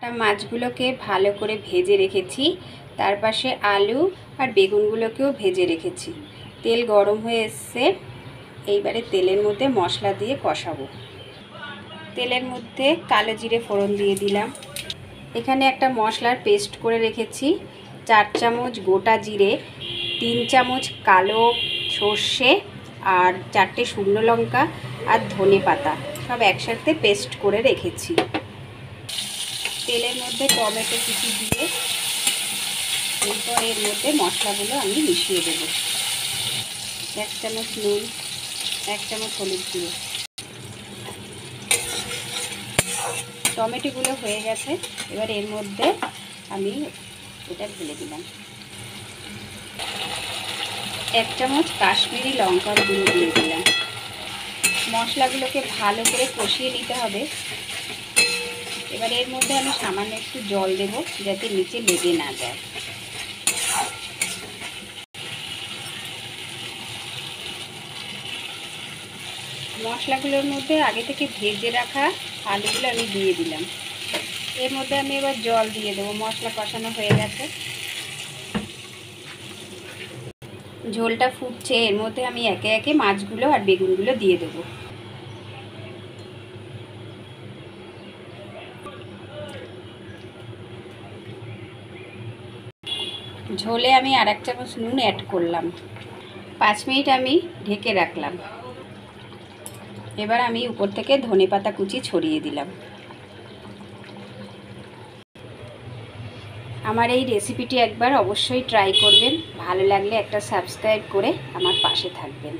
মাছগুলোকে ভালো করে ভেজে রেখেছি, তার পাশে আলু আর বেগুনগুলোকেও ভেজে রেখেছি। তেল গরম হয়ে এসছে, এইবারে তেলের মধ্যে মশলা দিয়ে কষাবো। তেলের মধ্যে কালো জিরে ফোড়ন দিয়ে দিলাম। এখানে একটা মশলার পেস্ট করে রেখেছি, 4 চামচ গোটা জিরে, 3 চামচ কালো সর্ষে আর 4টে শুকনো লঙ্কা আর ধনে পাতা সব একসাথে পেস্ট করে রেখেছি। তেলের মধ্যে টমেটো কুচি দিয়ে এরপর এর মধ্যে মশলাগুলো আমি মিশিয়ে দেবো। 1 চামচ নুন, 1 চামচ হলুদ গুঁড়ো। টমেটোগুলো হয়ে গেছে, এবার এর মধ্যে আমি এটা ঢেলে দিলাম। 1 চামচ কাশ্মীরি লঙ্কার গুঁড়ো দিয়ে দিলাম। মশলাগুলোকে ভালো করে কষিয়ে নিতে হবে। এবার এর মধ্যে আমি সামান্য একটু জল দেব, যাতে নিচে লেগে না যায়। মশলাগুলোর মধ্যে আগে থেকে ভেজে রাখা আলুগুলো আমি দিয়ে দিলাম। এর মধ্যে আমি এবার জল দিয়ে দেবো। মশলা কষানো হয়ে গেছে, ঝোলটা ফুটছে, এর মধ্যে আমি একে একে মাছগুলো আর বেগুনগুলো দিয়ে দেবো। ঝোলে আমি আর 1 চামচ নুন অ্যাড করলাম। 5 মিনিট আমি ঢেকে রাখলাম। এবার আমি উপর থেকে ধনেপাতা কুচি ছড়িয়ে দিলাম। আমার এই রেসিপিটি একবার অবশ্যই ট্রাই করবেন। ভালো লাগলে একটা সাবস্ক্রাইব করে আমার পাশে থাকবেন।